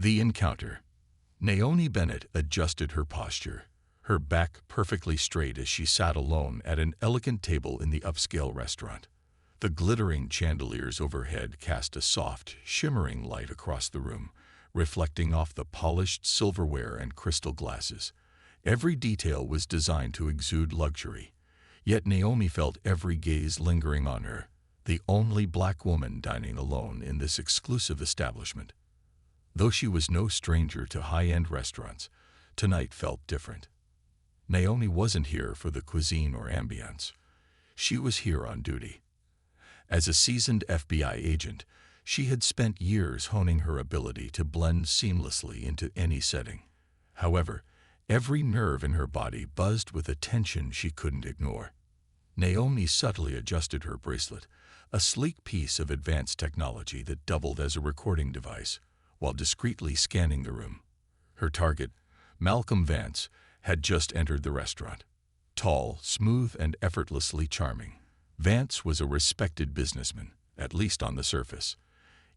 The encounter. Naomi Bennett adjusted her posture, her back perfectly straight as she sat alone at an elegant table in the upscale restaurant. The glittering chandeliers overhead cast a soft, shimmering light across the room, reflecting off the polished silverware and crystal glasses. Every detail was designed to exude luxury, yet Naomi felt every gaze lingering on her, the only black woman dining alone in this exclusive establishment. Though she was no stranger to high-end restaurants, tonight felt different. Naomi wasn't here for the cuisine or ambience. She was here on duty. As a seasoned FBI agent, she had spent years honing her ability to blend seamlessly into any setting. However, every nerve in her body buzzed with a tension she couldn't ignore. Naomi subtly adjusted her bracelet, a sleek piece of advanced technology that doubled as a recording device, while discreetly scanning the room. Her target, Malcolm Vance, had just entered the restaurant. Tall, smooth, and effortlessly charming, Vance was a respected businessman, at least on the surface.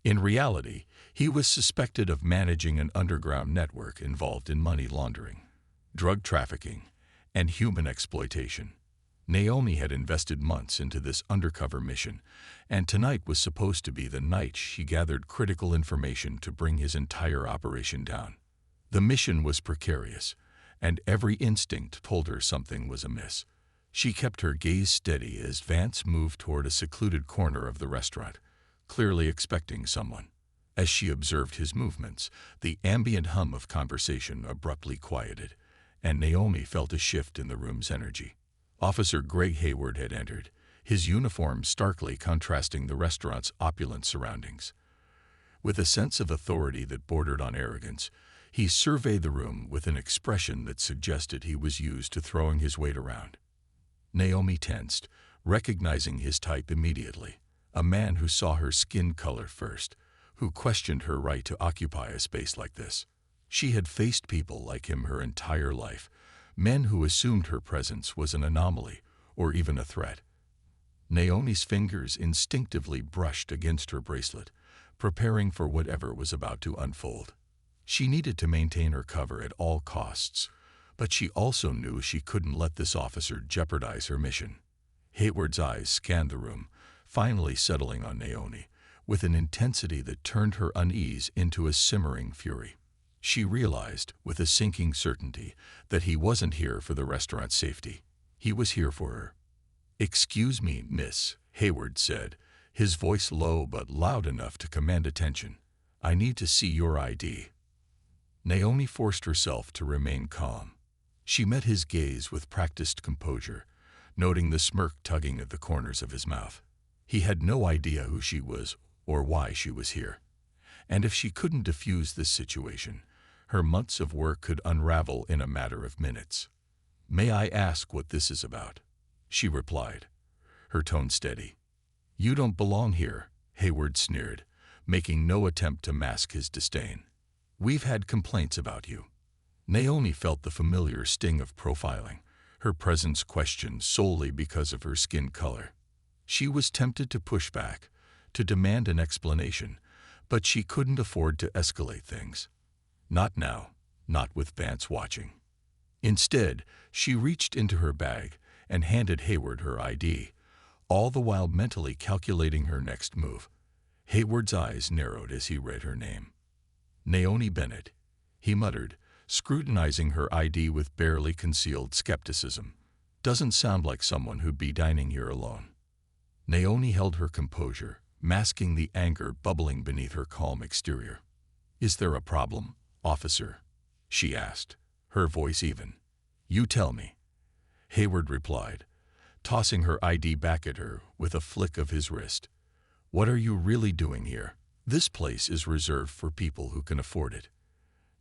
In reality, he was suspected of managing an underground network involved in money laundering, drug trafficking, and human exploitation. Naomi had invested months into this undercover mission, and tonight was supposed to be the night she gathered critical information to bring his entire operation down. The mission was precarious, and every instinct told her something was amiss. She kept her gaze steady as Vance moved toward a secluded corner of the restaurant, clearly expecting someone. As she observed his movements, the ambient hum of conversation abruptly quieted, and Naomi felt a shift in the room's energy. Officer Greg Hayward had entered, his uniform starkly contrasting the restaurant's opulent surroundings. With a sense of authority that bordered on arrogance, he surveyed the room with an expression that suggested he was used to throwing his weight around. Naomi tensed, recognizing his type immediately, a man who saw her skin color first, who questioned her right to occupy a space like this. She had faced people like him her entire life, men who assumed her presence was an anomaly or even a threat. Naomi's fingers instinctively brushed against her bracelet, preparing for whatever was about to unfold. She needed to maintain her cover at all costs, but she also knew she couldn't let this officer jeopardize her mission. Hayward's eyes scanned the room, finally settling on Naomi, with an intensity that turned her unease into a simmering fury. She realized, with a sinking certainty, that he wasn't here for the restaurant's safety. He was here for her. "Excuse me, miss," Hayward said, his voice low but loud enough to command attention. "I need to see your ID." Naomi forced herself to remain calm. She met his gaze with practiced composure, noting the smirk tugging at the corners of his mouth. He had no idea who she was or why she was here. And if she couldn't defuse this situation, her months of work could unravel in a matter of minutes. "May I ask what this is about?" she replied, her tone steady. "You don't belong here," Hayward sneered, making no attempt to mask his disdain. "We've had complaints about you." Naomi felt the familiar sting of profiling, her presence questioned solely because of her skin color. She was tempted to push back, to demand an explanation, but she couldn't afford to escalate things. Not now, not with Vance watching. Instead, she reached into her bag and handed Hayward her ID, all the while mentally calculating her next move. Hayward's eyes narrowed as he read her name. "Naomi Bennett," he muttered, scrutinizing her ID with barely concealed skepticism. "Doesn't sound like someone who'd be dining here alone." Naomi held her composure, masking the anger bubbling beneath her calm exterior. "Is there a problem, officer?" she asked, her voice even. "You tell me," Hayward replied, tossing her ID back at her with a flick of his wrist. "What are you really doing here? This place is reserved for people who can afford it."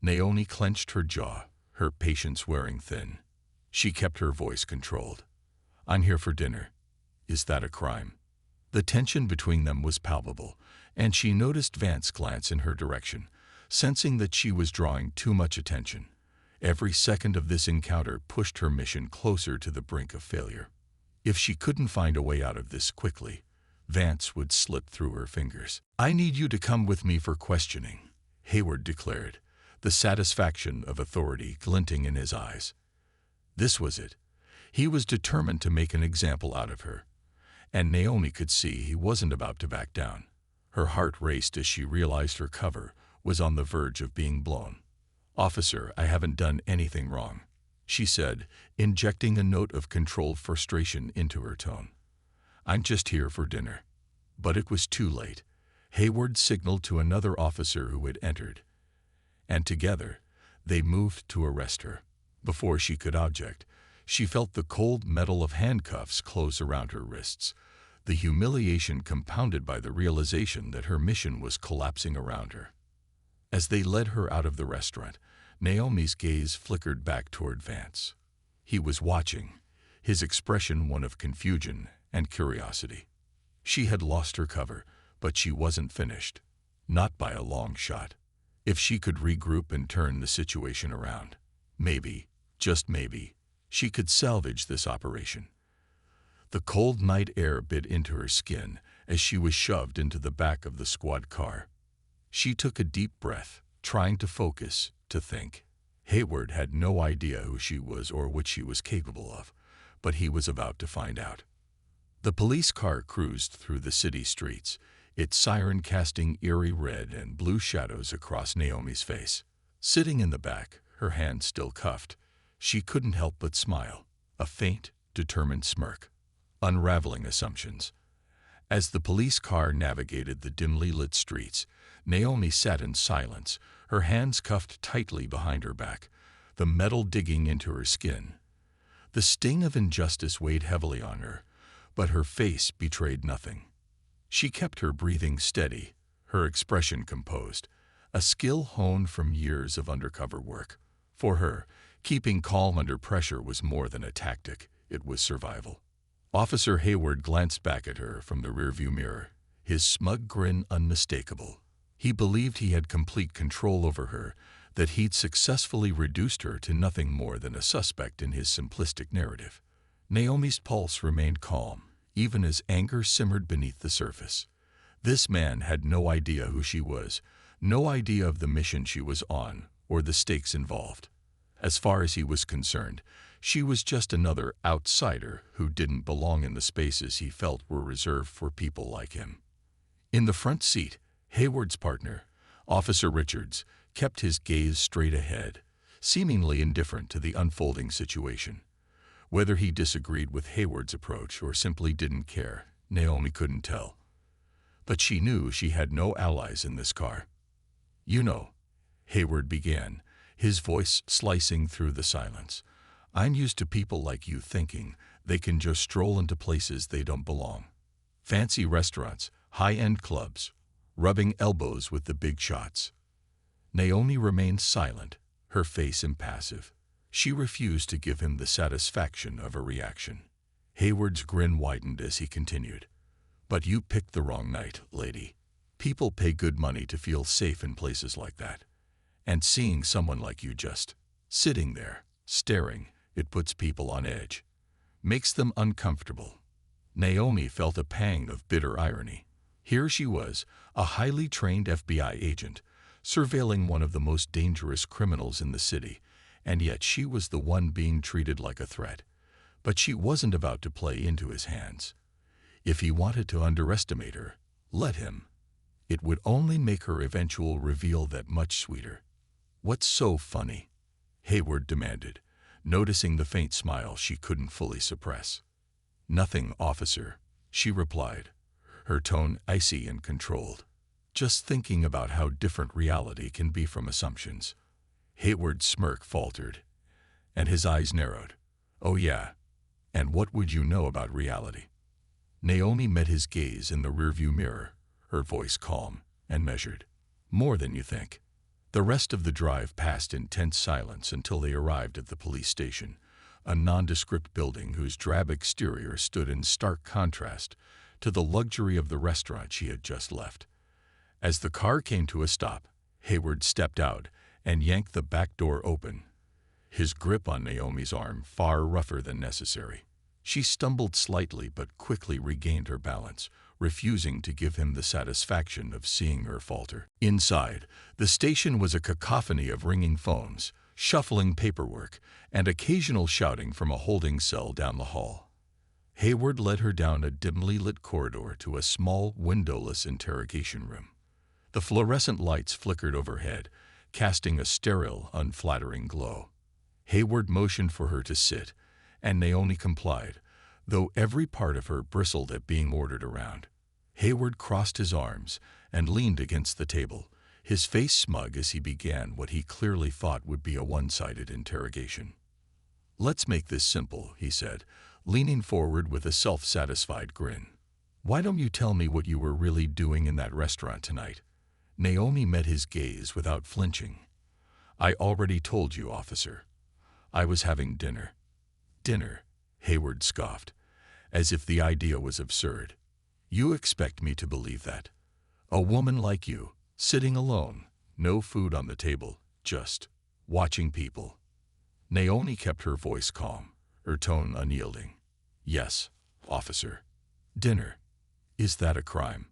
Naomi clenched her jaw, her patience wearing thin. She kept her voice controlled. "I'm here for dinner. Is that a crime?" The tension between them was palpable, and she noticed Vance glance in her direction, sensing that she was drawing too much attention. Every second of this encounter pushed her mission closer to the brink of failure. If she couldn't find a way out of this quickly, Vance would slip through her fingers. "I need you to come with me for questioning," Hayward declared, the satisfaction of authority glinting in his eyes. This was it. He was determined to make an example out of her. And Naomi could see he wasn't about to back down. Her heart raced as she realized her cover was on the verge of being blown. "Officer, I haven't done anything wrong," she said, injecting a note of controlled frustration into her tone. "I'm just here for dinner." But it was too late. Hayward signaled to another officer who had entered, and together they moved to arrest her. Before she could object, she felt the cold metal of handcuffs close around her wrists, the humiliation compounded by the realization that her mission was collapsing around her. As they led her out of the restaurant, Naomi's gaze flickered back toward Vance. He was watching, his expression one of confusion and curiosity. She had lost her cover, but she wasn't finished. Not by a long shot. If she could regroup and turn the situation around, maybe, just maybe, she could salvage this operation. The cold night air bit into her skin as she was shoved into the back of the squad car. She took a deep breath, trying to focus, to think. Hayward had no idea who she was or what she was capable of, but he was about to find out. The police car cruised through the city streets, its siren casting eerie red and blue shadows across Naomi's face. Sitting in the back, her hands still cuffed, she couldn't help but smile, a faint, determined smirk. Unraveling assumptions. As the police car navigated the dimly lit streets, Naomi sat in silence, her hands cuffed tightly behind her back, the metal digging into her skin. The sting of injustice weighed heavily on her, but her face betrayed nothing. She kept her breathing steady, her expression composed, a skill honed from years of undercover work. For her, keeping calm under pressure was more than a tactic, it was survival. Officer Hayward glanced back at her from the rearview mirror, his smug grin unmistakable. He believed he had complete control over her, that he'd successfully reduced her to nothing more than a suspect in his simplistic narrative. Naomi's pulse remained calm, even as anger simmered beneath the surface. This man had no idea who she was, no idea of the mission she was on, or the stakes involved. As far as he was concerned, she was just another outsider who didn't belong in the spaces he felt were reserved for people like him. In the front seat, Hayward's partner, Officer Richards, kept his gaze straight ahead, seemingly indifferent to the unfolding situation. Whether he disagreed with Hayward's approach or simply didn't care, Naomi couldn't tell. But she knew she had no allies in this car. "You know," Hayward began, his voice slicing through the silence, "I'm used to people like you thinking they can just stroll into places they don't belong. Fancy restaurants, high-end clubs, rubbing elbows with the big shots." Naomi remained silent, her face impassive. She refused to give him the satisfaction of a reaction. Hayward's grin widened as he continued. "But you picked the wrong night, lady. People pay good money to feel safe in places like that. And seeing someone like you just sitting there, staring, it puts people on edge. Makes them uncomfortable." Naomi felt a pang of bitter irony. Here she was, a highly trained FBI agent, surveilling one of the most dangerous criminals in the city, and yet she was the one being treated like a threat. But she wasn't about to play into his hands. If he wanted to underestimate her, let him. It would only make her eventual reveal that much sweeter. "What's so funny?" Hayward demanded, noticing the faint smile she couldn't fully suppress. "Nothing, officer," she replied, her tone icy and controlled. "Just thinking about how different reality can be from assumptions." Hayward's smirk faltered, and his eyes narrowed. "Oh yeah, and what would you know about reality?" Naomi met his gaze in the rearview mirror, her voice calm and measured. "More than you think." The rest of the drive passed in tense silence until they arrived at the police station, a nondescript building whose drab exterior stood in stark contrast to the luxury of the restaurant she had just left. As the car came to a stop, Hayward stepped out and yanked the back door open, his grip on Naomi's arm far rougher than necessary. She stumbled slightly but quickly regained her balance, refusing to give him the satisfaction of seeing her falter. Inside, the station was a cacophony of ringing phones, shuffling paperwork, and occasional shouting from a holding cell down the hall. Hayward led her down a dimly lit corridor to a small, windowless interrogation room. The fluorescent lights flickered overhead, casting a sterile, unflattering glow. Hayward motioned for her to sit, and Naomi complied, though every part of her bristled at being ordered around. Hayward crossed his arms and leaned against the table, his face smug as he began what he clearly thought would be a one-sided interrogation. "Let's make this simple," he said, leaning forward with a self-satisfied grin. "Why don't you tell me what you were really doing in that restaurant tonight?" Naomi met his gaze without flinching. "I already told you, officer. I was having dinner." "Dinner?" Hayward scoffed, as if the idea was absurd. "You expect me to believe that? A woman like you, sitting alone, no food on the table, just watching people." Naomi kept her voice calm, her tone unyielding. "Yes, officer. Dinner. Is that a crime?"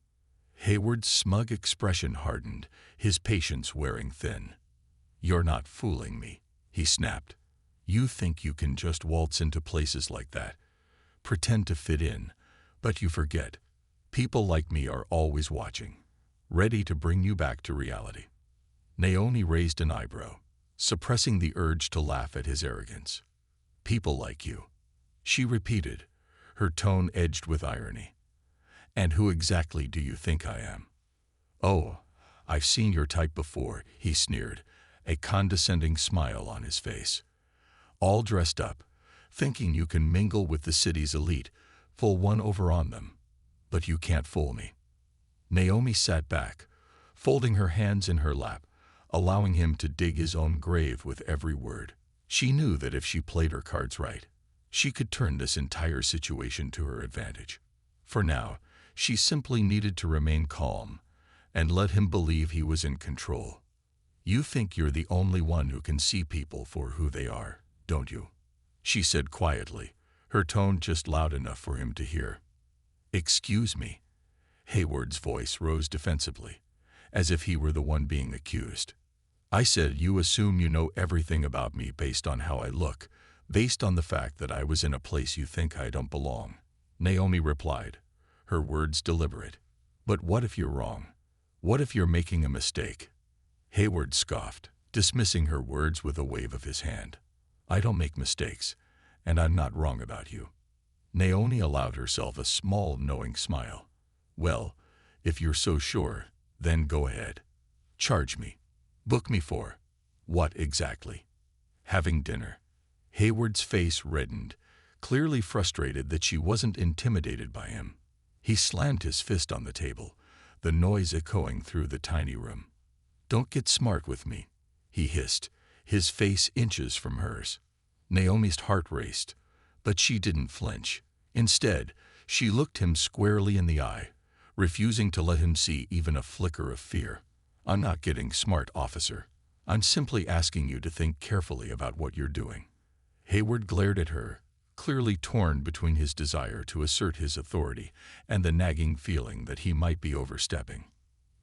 Hayward's smug expression hardened, his patience wearing thin. "You're not fooling me," he snapped. "You think you can just waltz into places like that, pretend to fit in, but you forget. People like me are always watching, ready to bring you back to reality." Naomi raised an eyebrow, suppressing the urge to laugh at his arrogance. "People like you," she repeated, her tone edged with irony. "And who exactly do you think I am?" "Oh, I've seen your type before," he sneered, a condescending smile on his face. "All dressed up, thinking you can mingle with the city's elite, pull one over on them. But you can't fool me." Naomi sat back, folding her hands in her lap, allowing him to dig his own grave with every word. She knew that if she played her cards right, she could turn this entire situation to her advantage. For now, she simply needed to remain calm and let him believe he was in control. "You think you're the only one who can see people for who they are, don't you?" she said quietly, her tone just loud enough for him to hear. "Excuse me." Hayward's voice rose defensively, as if he were the one being accused. "I said you assume you know everything about me based on how I look, based on the fact that I was in a place you think I don't belong." Naomi replied, her words deliberate. "But what if you're wrong? What if you're making a mistake?" Hayward scoffed, dismissing her words with a wave of his hand. "I don't make mistakes, and I'm not wrong about you." Naomi allowed herself a small, knowing smile. "Well, if you're so sure, then go ahead. Charge me. Book me for what exactly?" "Having dinner." Hayward's face reddened, clearly frustrated that she wasn't intimidated by him. He slammed his fist on the table, the noise echoing through the tiny room. "Don't get smart with me," he hissed, his face inches from hers. Naomi's heart raced, but she didn't flinch. Instead, she looked him squarely in the eye, refusing to let him see even a flicker of fear. "I'm not getting smart, officer. I'm simply asking you to think carefully about what you're doing." Hayward glared at her, clearly torn between his desire to assert his authority and the nagging feeling that he might be overstepping.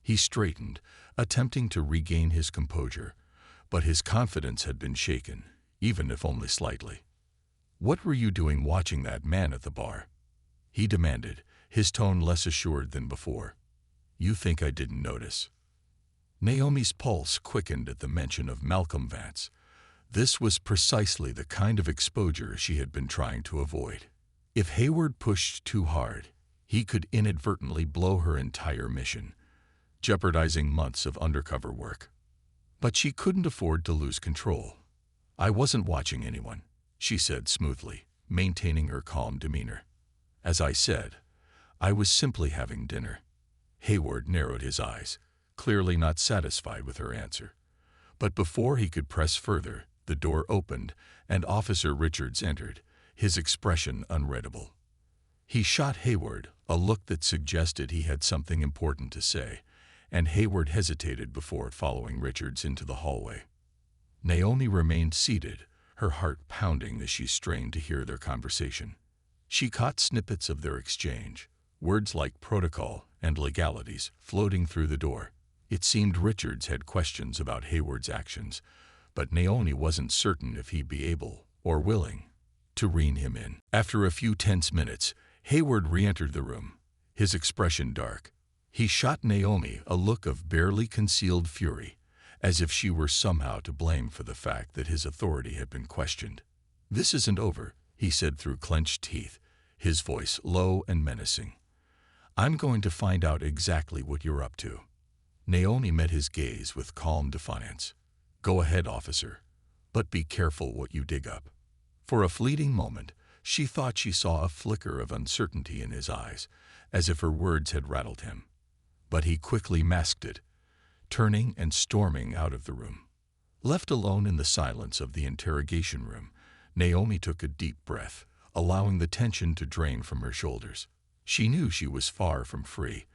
He straightened, attempting to regain his composure, but his confidence had been shaken, even if only slightly. "What were you doing watching that man at the bar?" he demanded, his tone less assured than before. "You think I didn't notice?" Naomi's pulse quickened at the mention of Malcolm Vance. This was precisely the kind of exposure she had been trying to avoid. If Hayward pushed too hard, he could inadvertently blow her entire mission, jeopardizing months of undercover work. But she couldn't afford to lose control. "I wasn't watching anyone," she said smoothly, maintaining her calm demeanor. "As I said, I was simply having dinner." Hayward narrowed his eyes, clearly not satisfied with her answer. But before he could press further, the door opened and Officer Richards entered, his expression unreadable. He shot Hayward a look that suggested he had something important to say, and Hayward hesitated before following Richards into the hallway. Naomi remained seated, her heart pounding as she strained to hear their conversation. She caught snippets of their exchange, words like protocol and legalities floating through the door. It seemed Richards had questions about Hayward's actions, but Naomi wasn't certain if he'd be able or willing to rein him in. After a few tense minutes, Hayward re-entered the room, his expression dark. He shot Naomi a look of barely concealed fury, as if she were somehow to blame for the fact that his authority had been questioned. "This isn't over," he said through clenched teeth, his voice low and menacing. "I'm going to find out exactly what you're up to." Naomi met his gaze with calm defiance. "Go ahead, officer, but be careful what you dig up." For a fleeting moment, she thought she saw a flicker of uncertainty in his eyes, as if her words had rattled him. But he quickly masked it, turning and storming out of the room. Left alone in the silence of the interrogation room, Naomi took a deep breath, allowing the tension to drain from her shoulders. She knew she was far from free,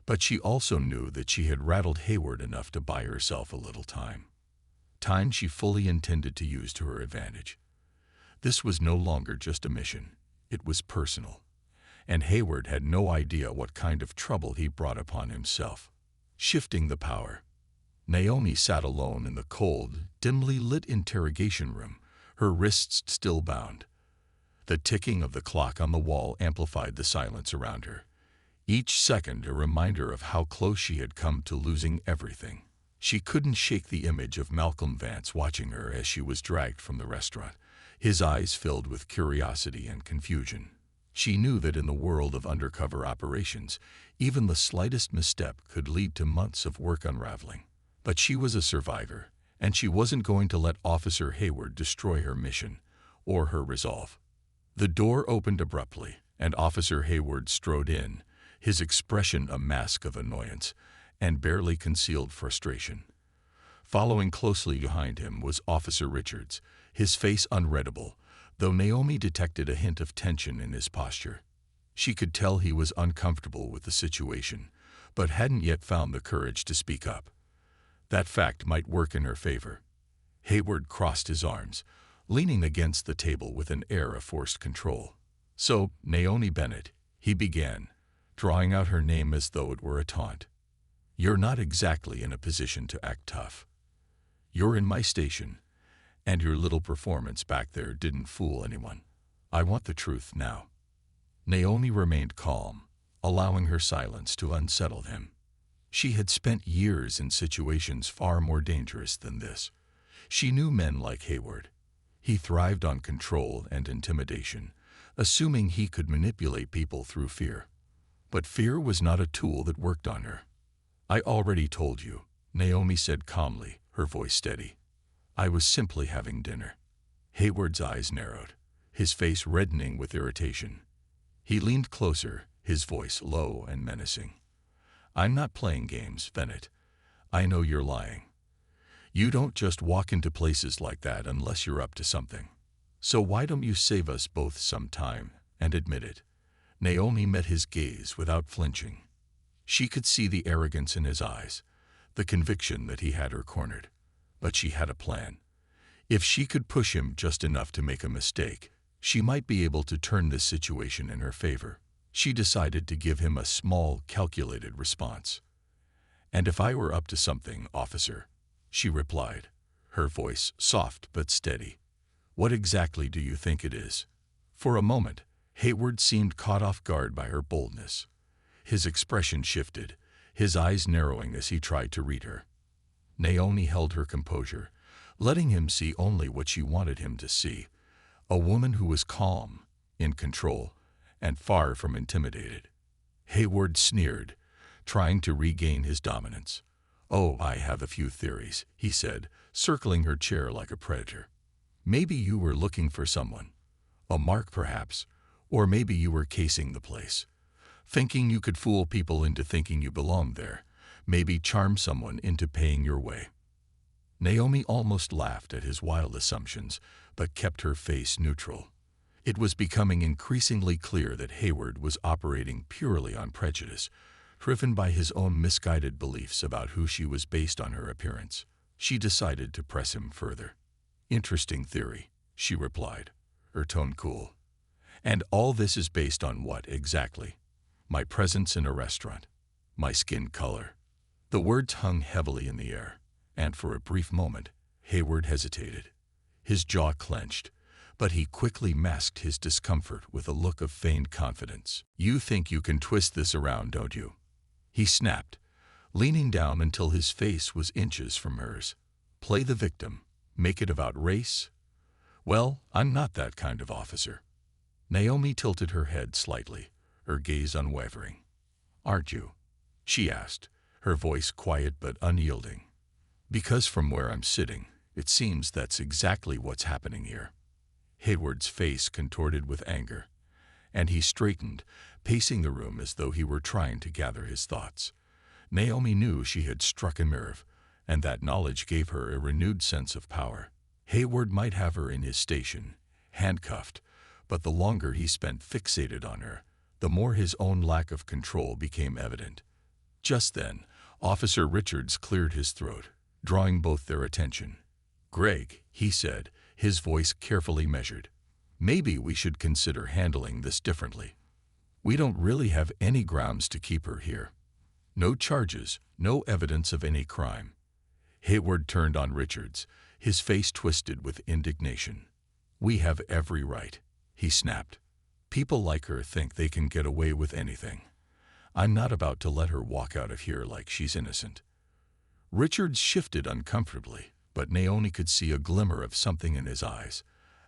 but she also knew that she had rattled Hayward enough to buy herself a little time. Time she fully intended to use to her advantage. This was no longer just a mission, it was personal, and Hayward had no idea what kind of trouble he brought upon himself. Shifting the power, Naomi sat alone in the cold, dimly lit interrogation room, her wrists still bound. The ticking of the clock on the wall amplified the silence around her, each second a reminder of how close she had come to losing everything. She couldn't shake the image of Malcolm Vance watching her as she was dragged from the restaurant, his eyes filled with curiosity and confusion. She knew that in the world of undercover operations, even the slightest misstep could lead to months of work unraveling. But she was a survivor, and she wasn't going to let Officer Hayward destroy her mission or her resolve. The door opened abruptly, and Officer Hayward strode in, his expression a mask of annoyance and barely concealed frustration. Following closely behind him was Officer Richards, his face unreadable, though Naomi detected a hint of tension in his posture. She could tell he was uncomfortable with the situation, but hadn't yet found the courage to speak up. That fact might work in her favor. Hayward crossed his arms, leaning against the table with an air of forced control. "So, Naomi Bennett," he began, drawing out her name as though it were a taunt. "You're not exactly in a position to act tough. You're in my station, and your little performance back there didn't fool anyone. I want the truth now." Naomi remained calm, allowing her silence to unsettle him. She had spent years in situations far more dangerous than this. She knew men like Hayward. He thrived on control and intimidation, assuming he could manipulate people through fear. But fear was not a tool that worked on her. "I already told you," Naomi said calmly, her voice steady. "I was simply having dinner." Hayward's eyes narrowed, his face reddening with irritation. He leaned closer, his voice low and menacing. "I'm not playing games, Bennett. I know you're lying. You don't just walk into places like that unless you're up to something. So why don't you save us both some time and admit it?" Naomi met his gaze without flinching. She could see the arrogance in his eyes, the conviction that he had her cornered. But she had a plan. If she could push him just enough to make a mistake, she might be able to turn this situation in her favor. She decided to give him a small, calculated response. "And if I were up to something, officer," she replied, her voice soft but steady. "What exactly do you think it is?" For a moment, Hayward seemed caught off guard by her boldness. His expression shifted, his eyes narrowing as he tried to read her. Naomi held her composure, letting him see only what she wanted him to see, a woman who was calm, in control, and far from intimidated. Hayward sneered, trying to regain his dominance. "Oh, I have a few theories," he said, circling her chair like a predator. "Maybe you were looking for someone. A mark, perhaps. Or maybe you were casing the place, thinking you could fool people into thinking you belonged there, maybe charm someone into paying your way." Naomi almost laughed at his wild assumptions, but kept her face neutral. It was becoming increasingly clear that Hayward was operating purely on prejudice, driven by his own misguided beliefs about who she was based on her appearance. She decided to press him further. "Interesting theory," she replied, her tone cool. "And all this is based on what, exactly?" my presence in a restaurant, my skin color. The words hung heavily in the air, and for a brief moment, Hayward hesitated. His jaw clenched, but he quickly masked his discomfort with a look of feigned confidence. "You think you can twist this around, don't you?" he snapped, leaning down until his face was inches from hers. "Play the victim, make it about race? Well, I'm not that kind of officer." Naomi tilted her head slightly, her gaze unwavering. "Aren't you?" she asked, her voice quiet but unyielding. "Because from where I'm sitting, it seems that's exactly what's happening here." Hayward's face contorted with anger, and he straightened, pacing the room as though he were trying to gather his thoughts. Naomi knew she had struck a nerve, and that knowledge gave her a renewed sense of power. Hayward might have her in his station, handcuffed, but the longer he spent fixated on her, the more his own lack of control became evident. Just then, Officer Richards cleared his throat, drawing both their attention. "Greg," he said, his voice carefully measured, "maybe we should consider handling this differently. We don't really have any grounds to keep her here. No charges, no evidence of any crime." Hayward turned on Richards, his face twisted with indignation. "We have every right," he snapped. "People like her think they can get away with anything. I'm not about to let her walk out of here like she's innocent." Richards shifted uncomfortably, but Naomi could see a glimmer of something in his eyes,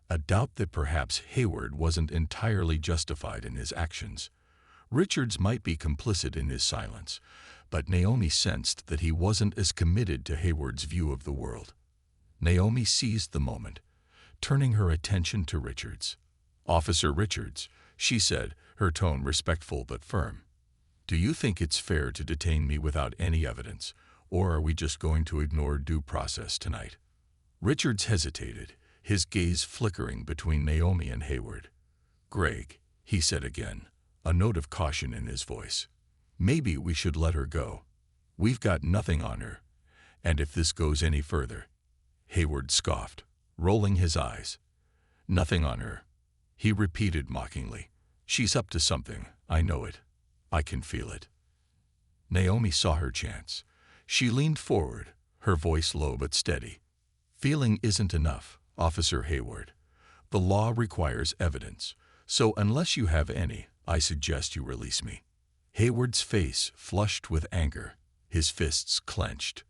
a doubt that perhaps Hayward wasn't entirely justified in his actions. Richards might be complicit in his silence, but Naomi sensed that he wasn't as committed to Hayward's view of the world. Naomi seized the moment, turning her attention to Richards. "Officer Richards," she said, her tone respectful but firm, "do you think it's fair to detain me without any evidence, or are we just going to ignore due process tonight?" Richards hesitated, his gaze flickering between Naomi and Hayward. "Greg," he said again, a note of caution in his voice, "maybe we should let her go. We've got nothing on her, and if this goes any further—" Hayward scoffed, rolling his eyes. "Nothing on her," he repeated mockingly. "She's up to something, I know it. I can feel it." Naomi saw her chance. She leaned forward, her voice low but steady. "Feeling isn't enough, Officer Hayward. The law requires evidence, so unless you have any, I suggest you release me." Hayward's face flushed with anger, his fists clenched.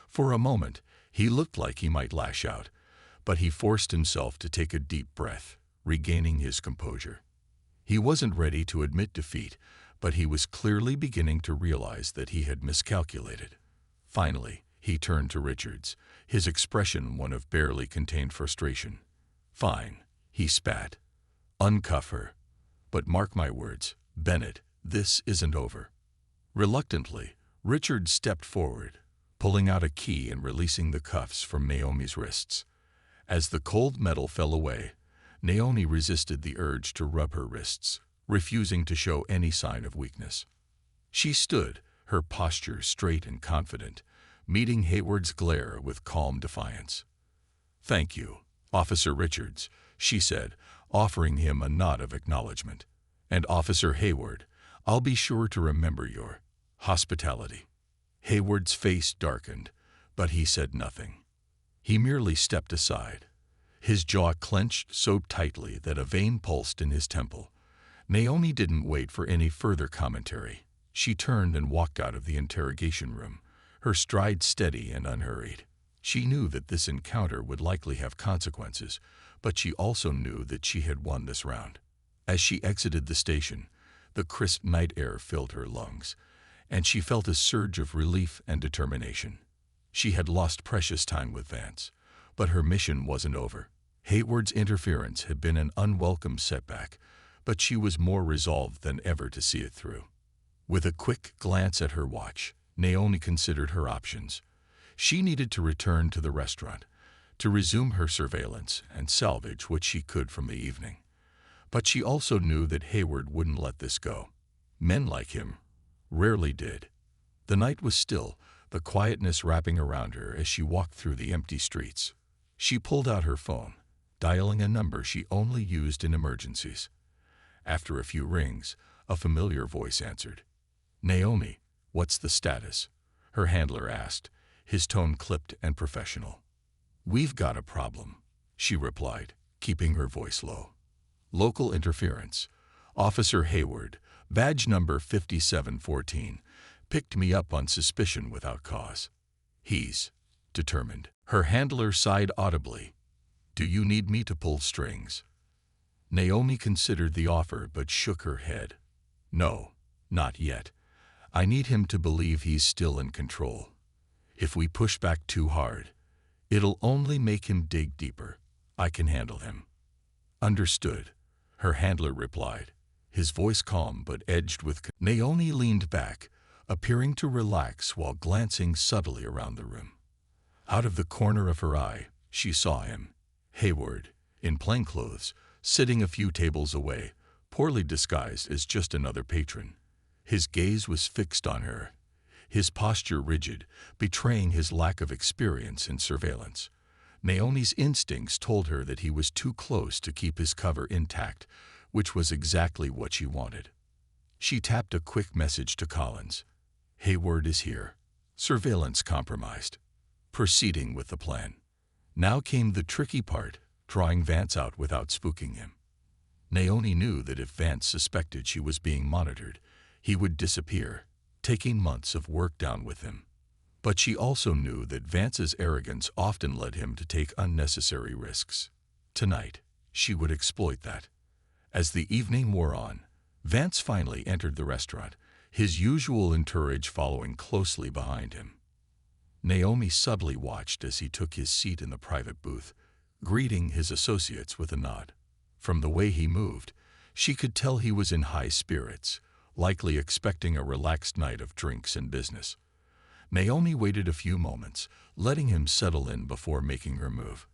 For a moment, he looked like he might lash out, but he forced himself to take a deep breath, regaining his composure. He wasn't ready to admit defeat, but he was clearly beginning to realize that he had miscalculated. Finally, he turned to Richards, his expression one of barely contained frustration. "Fine," he spat. "Uncuff her. But mark my words, Bennett, this isn't over." Reluctantly, Richards stepped forward, pulling out a key and releasing the cuffs from Naomi's wrists. As the cold metal fell away, Naomi resisted the urge to rub her wrists, refusing to show any sign of weakness. She stood, her posture straight and confident, meeting Hayward's glare with calm defiance. "Thank you, Officer Richards," she said, offering him a nod of acknowledgement. "And Officer Hayward, I'll be sure to remember your hospitality." Hayward's face darkened, but he said nothing. He merely stepped aside, his jaw clenched so tightly that a vein pulsed in his temple. Naomi didn't wait for any further commentary. She turned and walked out of the interrogation room, her stride steady and unhurried. She knew that this encounter would likely have consequences, but she also knew that she had won this round. As she exited the station, the crisp night air filled her lungs, and she felt a surge of relief and determination. She had lost precious time with Vance, but her mission wasn't over. Hayward's interference had been an unwelcome setback, but she was more resolved than ever to see it through. With a quick glance at her watch, Naomi considered her options. She needed to return to the restaurant, to resume her surveillance and salvage what she could from the evening. But she also knew that Hayward wouldn't let this go. Men like him rarely did. The night was still, the quietness wrapping around her as she walked through the empty streets. She pulled out her phone, dialing a number she only used in emergencies. After a few rings, a familiar voice answered. Naomi, what's the status? Her handler asked, his tone clipped and professional. We've got a problem, she replied, keeping her voice low. Local interference. Officer Hayward, badge number 5714, picked me up on suspicion without cause. He's determined. Her handler sighed audibly. Do you need me to pull strings? Naomi considered the offer but shook her head. No, not yet. I need him to believe he's still in control. If we push back too hard, it'll only make him dig deeper. I can handle him. Understood, her handler replied, his voice calm but edged with Naomi leaned back, appearing to relax while glancing subtly around the room. Out of the corner of her eye, she saw him, Hayward, in plainclothes, sitting a few tables away, poorly disguised as just another patron. His gaze was fixed on her, his posture rigid, betraying his lack of experience in surveillance. Naomi's instincts told her that he was too close to keep his cover intact, which was exactly what she wanted. She tapped a quick message to Collins. Hayward is here. Surveillance compromised. Proceeding with the plan. Now came the tricky part, drawing Vance out without spooking him. Naomi knew that if Vance suspected she was being monitored, he would disappear, taking months of work down with him. But she also knew that Vance's arrogance often led him to take unnecessary risks. Tonight, she would exploit that. As the evening wore on, Vance finally entered the restaurant, his usual entourage following closely behind him. Naomi subtly watched as he took his seat in the private booth, greeting his associates with a nod. From the way he moved, she could tell he was in high spirits, likely expecting a relaxed night of drinks and business. Naomi waited a few moments, letting him settle in before making her move.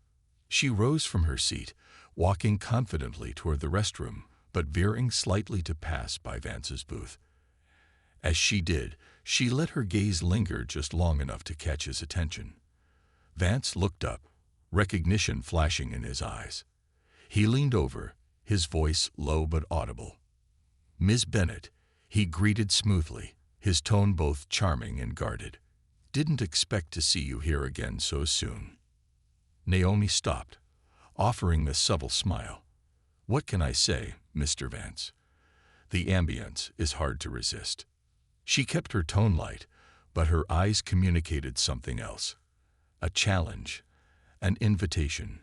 She rose from her seat, walking confidently toward the restroom, but veering slightly to pass by Vance's booth. As she did, she let her gaze linger just long enough to catch his attention. Vance looked up, recognition flashing in his eyes. He leaned over, his voice low but audible. Ms. Bennett, he greeted smoothly, his tone both charming and guarded. Didn't expect to see you here again so soon. Naomi stopped, offering a subtle smile. What can I say, Mr. Vance? The ambience is hard to resist. She kept her tone light, but her eyes communicated something else. A challenge, an invitation.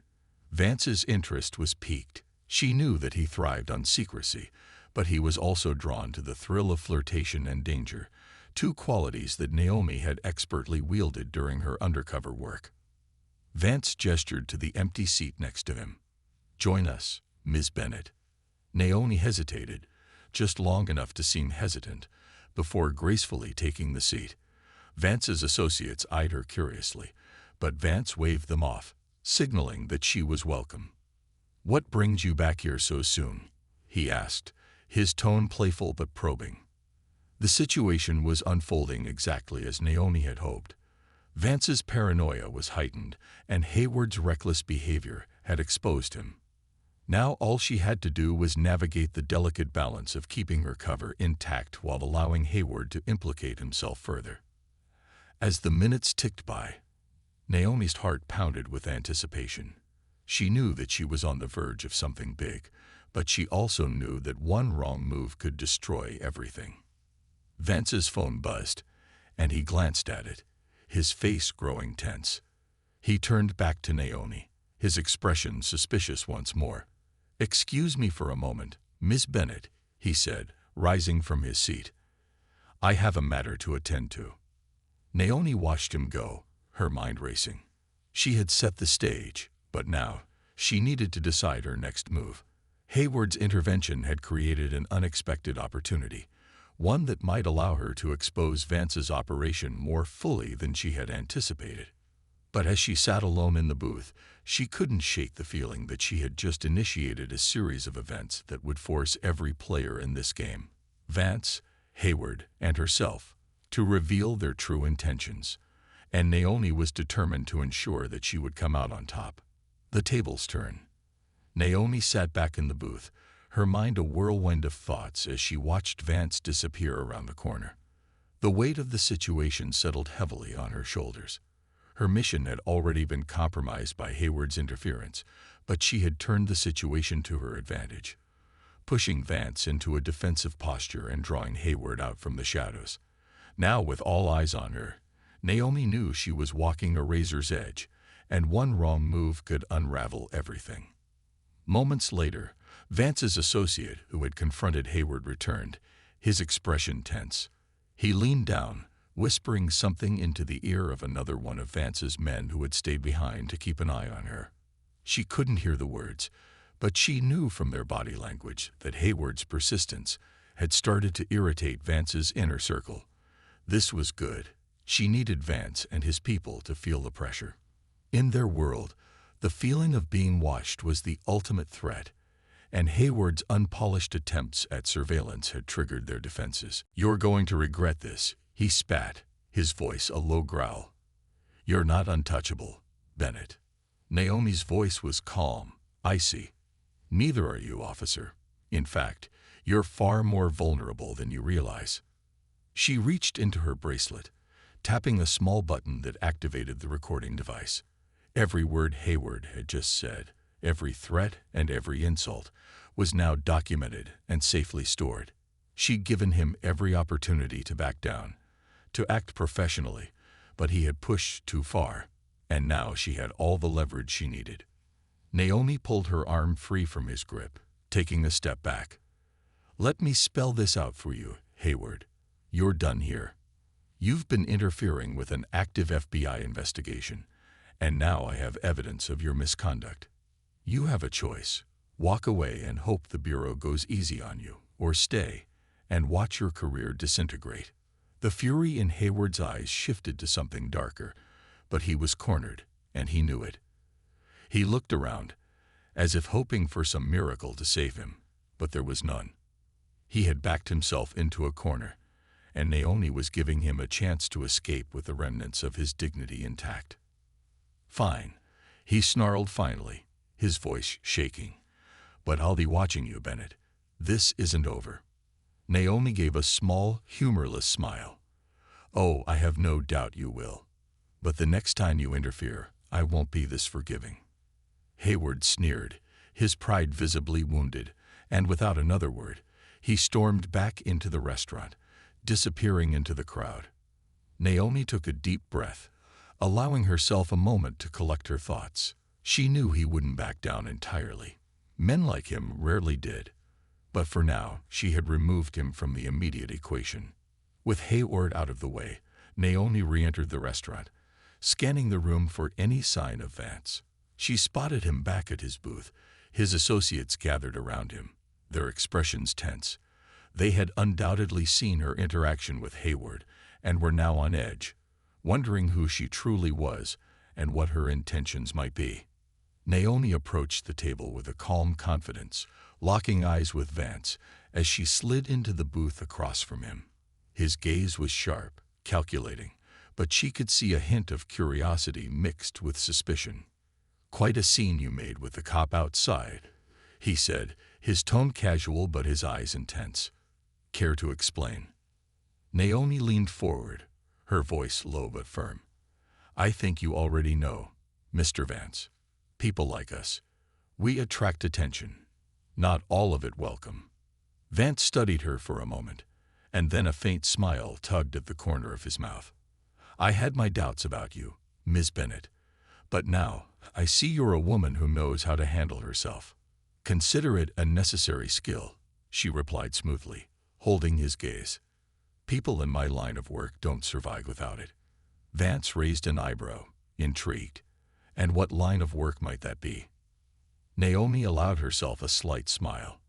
Vance's interest was piqued. She knew that he thrived on secrecy, but he was also drawn to the thrill of flirtation and danger, two qualities that Naomi had expertly wielded during her undercover work. Vance gestured to the empty seat next to him. Join us, Ms. Bennett. Naomi hesitated, just long enough to seem hesitant, before gracefully taking the seat. Vance's associates eyed her curiously, but Vance waved them off, signaling that she was welcome. What brings you back here so soon? He asked, his tone playful but probing. The situation was unfolding exactly as Naomi had hoped. Vance's paranoia was heightened, and Hayward's reckless behavior had exposed him. Now all she had to do was navigate the delicate balance of keeping her cover intact while allowing Hayward to implicate himself further. As the minutes ticked by, Naomi's heart pounded with anticipation. She knew that she was on the verge of something big, but she also knew that one wrong move could destroy everything. Vance's phone buzzed, and he glanced at it, his face growing tense. He turned back to Naomi, his expression suspicious once more. Excuse me for a moment, Miss Bennett, he said, rising from his seat. I have a matter to attend to. Naomi watched him go, her mind racing. She had set the stage, but now she needed to decide her next move. Hayward's intervention had created an unexpected opportunity, one that might allow her to expose Vance's operation more fully than she had anticipated. But as she sat alone in the booth, she couldn't shake the feeling that she had just initiated a series of events that would force every player in this game, Vance, Hayward, and herself, to reveal their true intentions, and Naomi was determined to ensure that she would come out on top. The tables turned. Naomi sat back in the booth, her mind a whirlwind of thoughts as she watched Vance disappear around the corner. The weight of the situation settled heavily on her shoulders. Her mission had already been compromised by Hayward's interference, but she had turned the situation to her advantage, pushing Vance into a defensive posture and drawing Hayward out from the shadows. Now, with all eyes on her, Naomi knew she was walking a razor's edge, and one wrong move could unravel everything. Moments later, Vance's associate, who had confronted Hayward, returned, his expression tense. He leaned down, whispering something into the ear of another one of Vance's men who had stayed behind to keep an eye on her. She couldn't hear the words, but she knew from their body language that Hayward's persistence had started to irritate Vance's inner circle. This was good. She needed Vance and his people to feel the pressure. In their world, the feeling of being watched was the ultimate threat, and Hayward's unpolished attempts at surveillance had triggered their defenses. "You're going to regret this," he spat, his voice a low growl. "You're not untouchable, Bennett." Naomi's voice was calm, icy. "Neither are you, officer. In fact, you're far more vulnerable than you realize." She reached into her bracelet, tapping a small button that activated the recording device. Every word Hayward had just said, every threat and every insult, was now documented and safely stored. She'd given him every opportunity to back down, to act professionally, but he had pushed too far, and now she had all the leverage she needed. Naomi pulled her arm free from his grip, taking a step back. "Let me spell this out for you, Hayward. You're done here. You've been interfering with an active FBI investigation, and now I have evidence of your misconduct. You have a choice. Walk away and hope the Bureau goes easy on you, or stay and watch your career disintegrate." The fury in Hayward's eyes shifted to something darker, but he was cornered, and he knew it. He looked around, as if hoping for some miracle to save him, but there was none. He had backed himself into a corner, and Naomi was giving him a chance to escape with the remnants of his dignity intact. "Fine," he snarled finally, his voice shaking. "But I'll be watching you, Bennett. This isn't over." Naomi gave a small, humorless smile. "Oh, I have no doubt you will. But the next time you interfere, I won't be this forgiving." Hayward sneered, his pride visibly wounded, and without another word, he stormed back into the restaurant, disappearing into the crowd. Naomi took a deep breath, allowing herself a moment to collect her thoughts. She knew he wouldn't back down entirely. Men like him rarely did. But for now, she had removed him from the immediate equation. With Hayward out of the way, Naomi re-entered the restaurant, scanning the room for any sign of Vance. She spotted him back at his booth, his associates gathered around him, their expressions tense. They had undoubtedly seen her interaction with Hayward and were now on edge, wondering who she truly was and what her intentions might be. Naomi approached the table with a calm confidence, locking eyes with Vance as she slid into the booth across from him. His gaze was sharp, calculating, but she could see a hint of curiosity mixed with suspicion. "Quite a scene you made with the cop outside," he said, his tone casual but his eyes intense. "Care to explain?" Naomi leaned forward, her voice low but firm. "I think you already know, Mr. Vance. People like us, we attract attention, not all of it welcome." Vance studied her for a moment, and then a faint smile tugged at the corner of his mouth. "I had my doubts about you, Ms. Bennett, but now I see you're a woman who knows how to handle herself." "Consider it a necessary skill," she replied smoothly, holding his gaze. "People in my line of work don't survive without it." Vance raised an eyebrow, intrigued. "And what line of work might that be?" Naomi allowed herself a slight smile.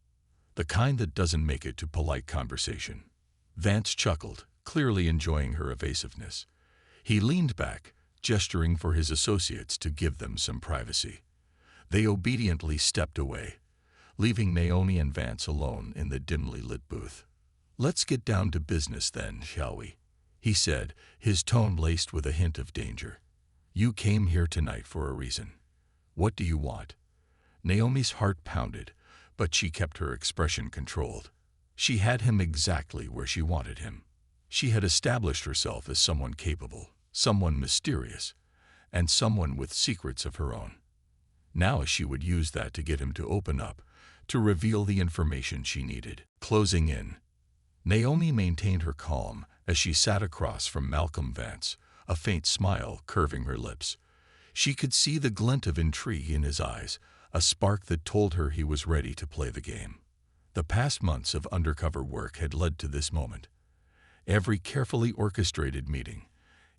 "The kind that doesn't make it to polite conversation." Vance chuckled, clearly enjoying her evasiveness. He leaned back, gesturing for his associates to give them some privacy. They obediently stepped away, leaving Naomi and Vance alone in the dimly lit booth. "Let's get down to business then, shall we?" he said, his tone laced with a hint of danger. "You came here tonight for a reason. What do you want?" Naomi's heart pounded, but she kept her expression controlled. She had him exactly where she wanted him. She had established herself as someone capable, someone mysterious, and someone with secrets of her own. Now she would use that to get him to open up, to reveal the information she needed. Closing in, Naomi maintained her calm as she sat across from Malcolm Vance, a faint smile curving her lips. She could see the glint of intrigue in his eyes, a spark that told her he was ready to play the game. The past months of undercover work had led to this moment. Every carefully orchestrated meeting,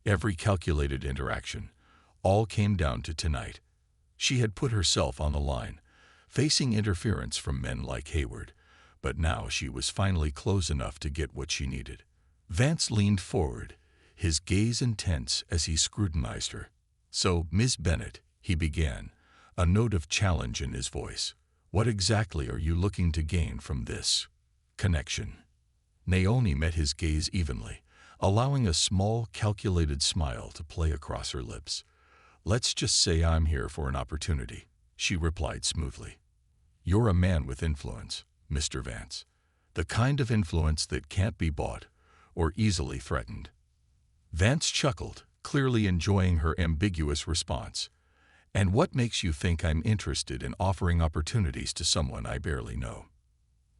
every calculated interaction, all came down to tonight. She had put herself on the line, facing interference from men like Hayward, but now she was finally close enough to get what she needed. Vance leaned forward, his gaze intense as he scrutinized her. "So, Miss Bennet," he began, a note of challenge in his voice, "what exactly are you looking to gain from this connection?" Naomi met his gaze evenly, allowing a small, calculated smile to play across her lips. "Let's just say I'm here for an opportunity," she replied smoothly. "You're a man with influence, Mr. Vance, the kind of influence that can't be bought or easily threatened." Vance chuckled, clearly enjoying her ambiguous response. "And what makes you think I'm interested in offering opportunities to someone I barely know?"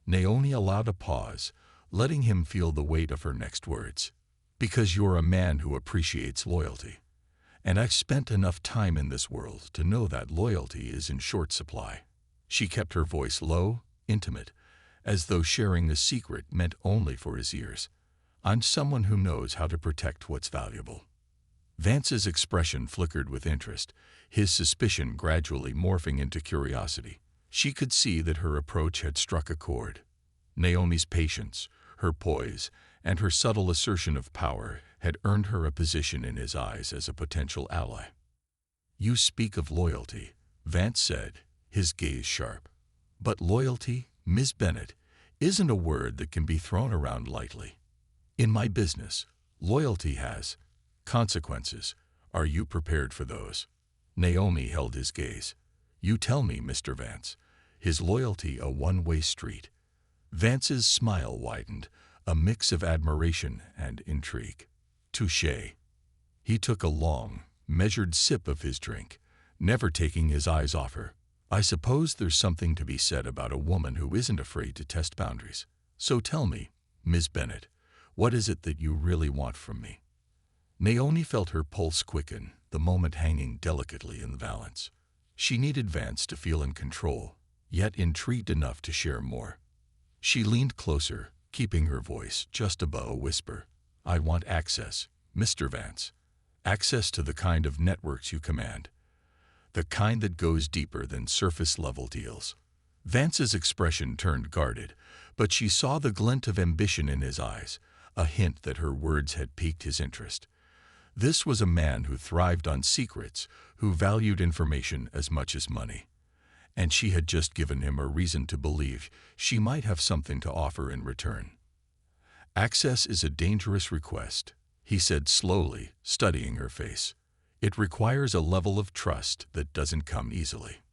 Naomi allowed a pause, letting him feel the weight of her next words. "Because you're a man who appreciates loyalty. And I've spent enough time in this world to know that loyalty is in short supply." She kept her voice low, intimate, as though sharing a secret meant only for his ears. "I'm someone who knows how to protect what's valuable." Vance's expression flickered with interest, his suspicion gradually morphing into curiosity. She could see that her approach had struck a chord. Naomi's patience, her poise, and her subtle assertion of power had earned her a position in his eyes as a potential ally. "You speak of loyalty," Vance said, his gaze sharp. "But loyalty, Miss Bennet, isn't a word that can be thrown around lightly. In my business, loyalty has consequences. Are you prepared for those?" Naomi held his gaze. "You tell me, Mr. Vance. Is loyalty a one-way street?" Vance's smile widened, a mix of admiration and intrigue. "Touché." He took a long, measured sip of his drink, never taking his eyes off her. "I suppose there's something to be said about a woman who isn't afraid to test boundaries. So tell me, Miss Bennet, what is it that you really want from me?" Naomi felt her pulse quicken, the moment hanging delicately in the balance. She needed Vance to feel in control, yet intrigued enough to share more. She leaned closer, keeping her voice just above a whisper. "I want access, Mr. Vance. Access to the kind of networks you command. The kind that goes deeper than surface-level deals." Vance's expression turned guarded, but she saw the glint of ambition in his eyes, a hint that her words had piqued his interest. This was a man who thrived on secrets, who valued information as much as money. And she had just given him a reason to believe she might have something to offer in return. "Access is a dangerous request," he said slowly, studying her face. "It requires a level of trust that doesn't come easily."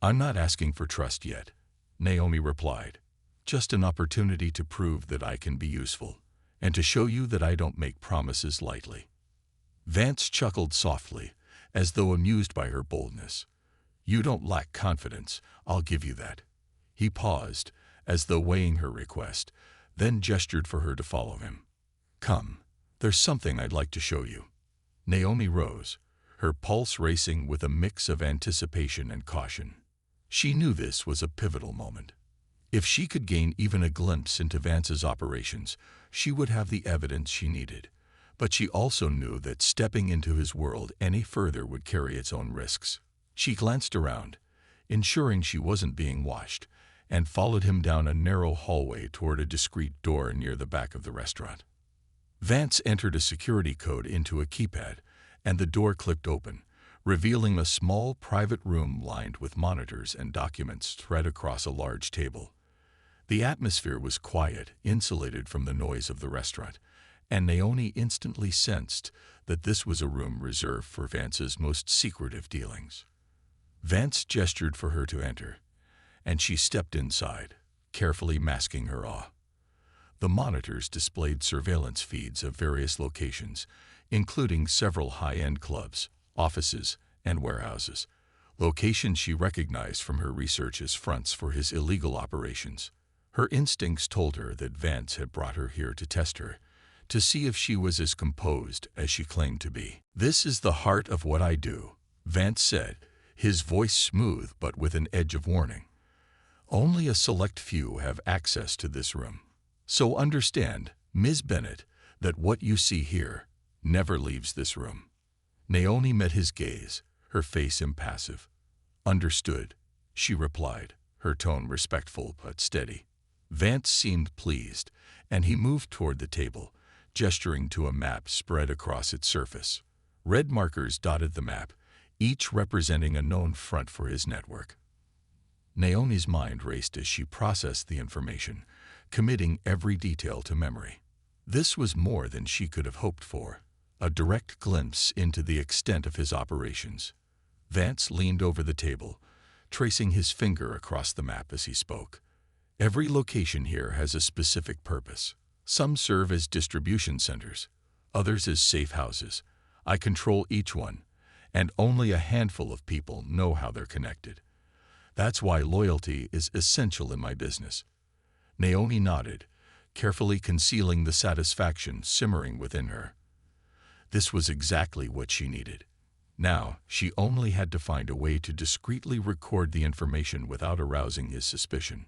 "I'm not asking for trust yet," Naomi replied. "Just an opportunity to prove that I can be useful, and to show you that I don't make promises lightly." Vance chuckled softly, as though amused by her boldness. "You don't lack confidence, I'll give you that." He paused, as though weighing her request, then gestured for her to follow him. "Come, there's something I'd like to show you." Naomi rose, her pulse racing with a mix of anticipation and caution. She knew this was a pivotal moment. If she could gain even a glimpse into Vance's operations, she would have the evidence she needed. But she also knew that stepping into his world any further would carry its own risks. She glanced around, ensuring she wasn't being watched, and followed him down a narrow hallway toward a discreet door near the back of the restaurant. Vance entered a security code into a keypad, and the door clicked open, revealing a small private room lined with monitors and documents spread across a large table. The atmosphere was quiet, insulated from the noise of the restaurant, and Naomi instantly sensed that this was a room reserved for Vance's most secretive dealings. Vance gestured for her to enter, and she stepped inside, carefully masking her awe. The monitors displayed surveillance feeds of various locations, including several high-end clubs, offices, and warehouses, locations she recognized from her research as fronts for his illegal operations. Her instincts told her that Vance had brought her here to test her, to see if she was as composed as she claimed to be. "This is the heart of what I do," Vance said, his voice smooth but with an edge of warning. "Only a select few have access to this room. So understand, Ms. Bennett, that what you see here never leaves this room." Naomi met his gaze, her face impassive. "Understood," she replied, her tone respectful but steady. Vance seemed pleased, and he moved toward the table, gesturing to a map spread across its surface. Red markers dotted the map, each representing a known front for his network. Naomi's mind raced as she processed the information, committing every detail to memory. This was more than she could have hoped for, a direct glimpse into the extent of his operations. Vance leaned over the table, tracing his finger across the map as he spoke. "Every location here has a specific purpose. Some serve as distribution centers, others as safe houses. I control each one, and only a handful of people know how they're connected. That's why loyalty is essential in my business." Naomi nodded, carefully concealing the satisfaction simmering within her. This was exactly what she needed. Now, she only had to find a way to discreetly record the information without arousing his suspicion.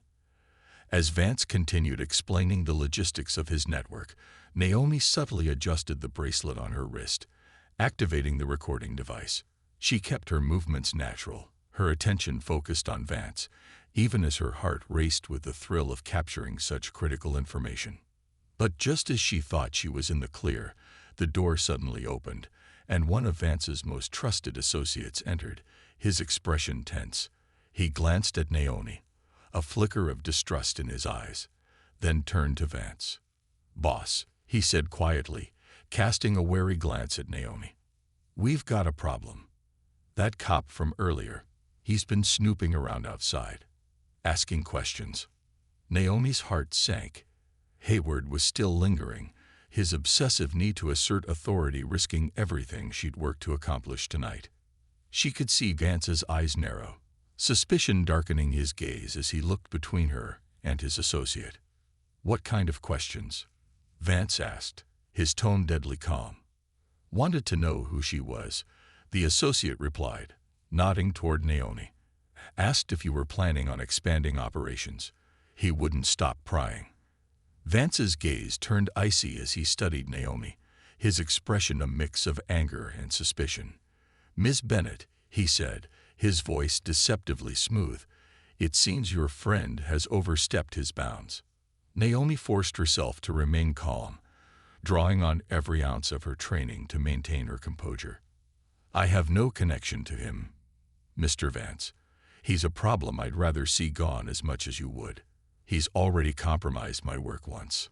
As Vance continued explaining the logistics of his network, Naomi subtly adjusted the bracelet on her wrist, activating the recording device. She kept her movements natural, her attention focused on Vance, even as her heart raced with the thrill of capturing such critical information. But just as she thought she was in the clear, the door suddenly opened, and one of Vance's most trusted associates entered, his expression tense. He glanced at Naomi, a flicker of distrust in his eyes, then turned to Vance. "Boss," he said quietly, casting a wary glance at Naomi. "We've got a problem. That cop from earlier, he's been snooping around outside, asking questions." Naomi's heart sank. Hayward was still lingering, his obsessive need to assert authority risking everything she'd worked to accomplish tonight. She could see Vance's eyes narrow, suspicion darkening his gaze as he looked between her and his associate. "What kind of questions?" Vance asked, his tone deadly calm. "Wanted to know who she was," the associate replied, nodding toward Naomi. "Asked if you were planning on expanding operations." He wouldn't stop prying. Vance's gaze turned icy as he studied Naomi, his expression a mix of anger and suspicion. "Miss Bennett," he said, his voice deceptively smooth, "it seems your friend has overstepped his bounds." Naomi forced herself to remain calm, drawing on every ounce of her training to maintain her composure. "I have no connection to him, Mr. Vance. He's a problem I'd rather see gone as much as you would. He's already compromised my work once."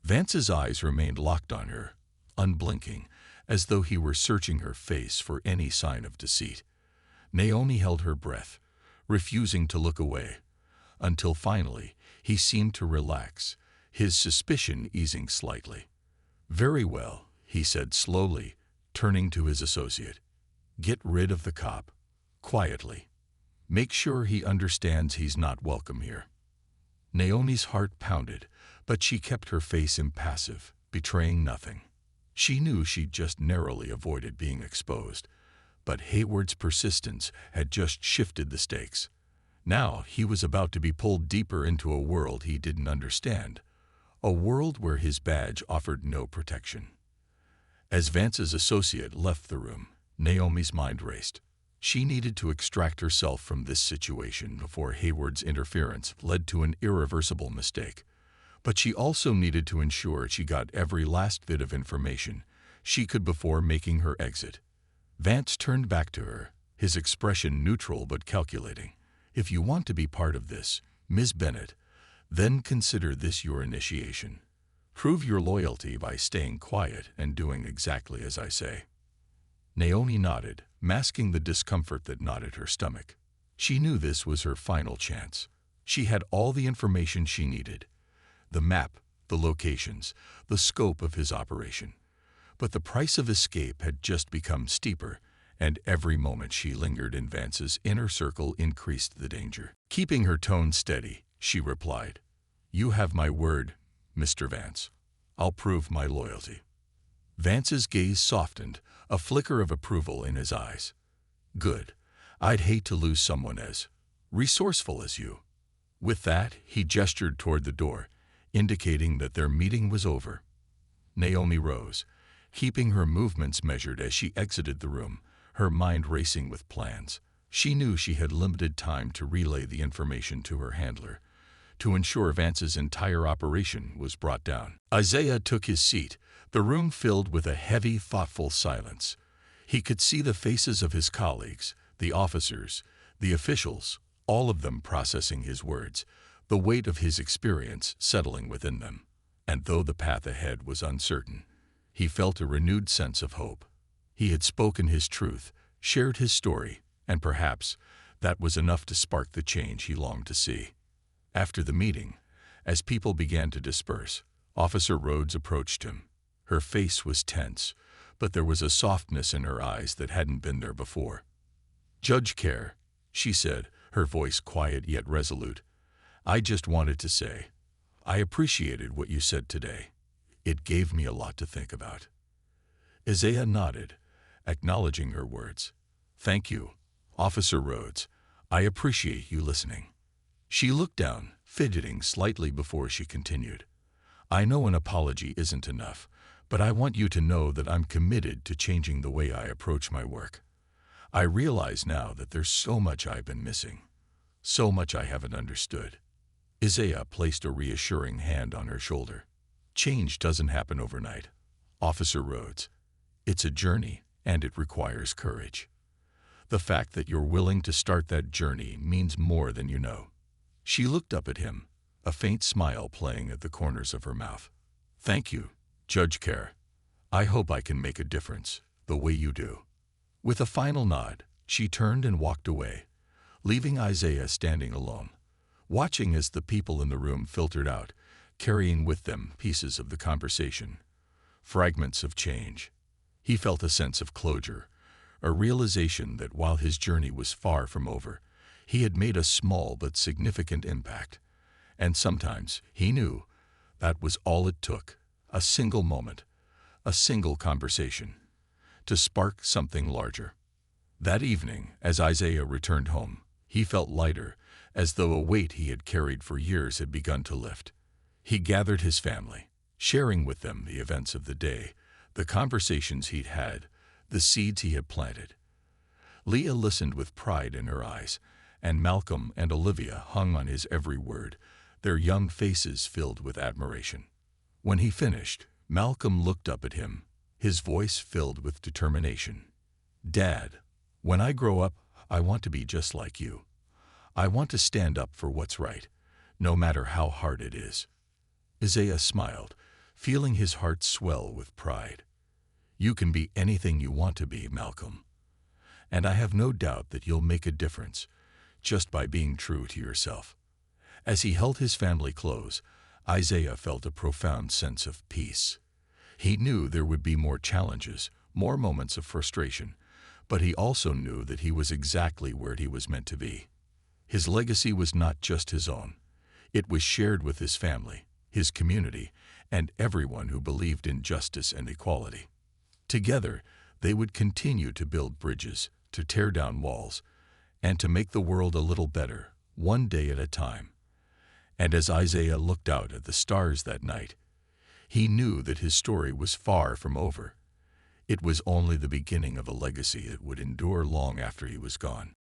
Vance's eyes remained locked on her, unblinking, as though he were searching her face for any sign of deceit. Naomi held her breath, refusing to look away, until finally he seemed to relax, his suspicion easing slightly. "Very well," he said slowly, turning to his associate. "Get rid of the cop, quietly. Make sure he understands he's not welcome here." Naomi's heart pounded, but she kept her face impassive, betraying nothing. She knew she'd just narrowly avoided being exposed, but Hayward's persistence had just shifted the stakes. Now he was about to be pulled deeper into a world he didn't understand, a world where his badge offered no protection. As Vance's associate left the room, Naomi's mind raced. She needed to extract herself from this situation before Hayward's interference led to an irreversible mistake. But she also needed to ensure she got every last bit of information she could before making her exit. Vance turned back to her, his expression neutral but calculating. "If you want to be part of this, Ms. Bennett, then consider this your initiation. Prove your loyalty by staying quiet and doing exactly as I say." Naomi nodded, masking the discomfort that knotted her stomach. She knew this was her final chance. She had all the information she needed: the map, the locations, the scope of his operation. But the price of escape had just become steeper, and every moment she lingered in Vance's inner circle increased the danger. Keeping her tone steady, she replied, "You have my word, Mr. Vance. I'll prove my loyalty." Vance's gaze softened, a flicker of approval in his eyes. "Good. I'd hate to lose someone as resourceful as you." With that, he gestured toward the door, indicating that their meeting was over. Naomi rose, keeping her movements measured as she exited the room, her mind racing with plans. She knew she had limited time to relay the information to her handler, to ensure Vance's entire operation was brought down. Isaiah took his seat, the room filled with a heavy, thoughtful silence. He could see the faces of his colleagues, the officers, the officials, all of them processing his words, the weight of his experience settling within them. And though the path ahead was uncertain, he felt a renewed sense of hope. He had spoken his truth, shared his story, and perhaps that was enough to spark the change he longed to see. After the meeting, as people began to disperse, Officer Rhodes approached him. Her face was tense, but there was a softness in her eyes that hadn't been there before. "Judge Kerr," she said, her voice quiet yet resolute, "I just wanted to say, I appreciated what you said today. It gave me a lot to think about." Isaiah nodded, acknowledging her words. "Thank you, Officer Rhodes. I appreciate you listening." She looked down, fidgeting slightly before she continued. "I know an apology isn't enough, but I want you to know that I'm committed to changing the way I approach my work. I realize now that there's so much I've been missing, so much I haven't understood." Isaiah placed a reassuring hand on her shoulder. "Change doesn't happen overnight, Officer Rhodes. It's a journey, and it requires courage. The fact that you're willing to start that journey means more than you know." She looked up at him, a faint smile playing at the corners of her mouth. "Thank you, Judge Kerr. I hope I can make a difference, the way you do." With a final nod, she turned and walked away, leaving Isaiah standing alone, watching as the people in the room filtered out, carrying with them pieces of the conversation, fragments of change. He felt a sense of closure, a realization that while his journey was far from over, he had made a small but significant impact. And sometimes, he knew, that was all it took: a single moment, a single conversation, to spark something larger. That evening, as Isaiah returned home, he felt lighter, as though a weight he had carried for years had begun to lift. He gathered his family, sharing with them the events of the day, the conversations he'd had, the seeds he had planted. Leah listened with pride in her eyes, and Malcolm and Olivia hung on his every word, their young faces filled with admiration. When he finished, Malcolm looked up at him, his voice filled with determination. "Dad, when I grow up, I want to be just like you. I want to stand up for what's right, no matter how hard it is." Isaiah smiled, feeling his heart swell with pride. "You can be anything you want to be, Malcolm. And I have no doubt that you'll make a difference, just by being true to yourself." As he held his family close, Isaiah felt a profound sense of peace. He knew there would be more challenges, more moments of frustration, but he also knew that he was exactly where he was meant to be. His legacy was not just his own. It was shared with his family, his community, and everyone who believed in justice and equality. Together, they would continue to build bridges, to tear down walls, and to make the world a little better, one day at a time. And as Isaiah looked out at the stars that night, he knew that his story was far from over. It was only the beginning of a legacy that would endure long after he was gone.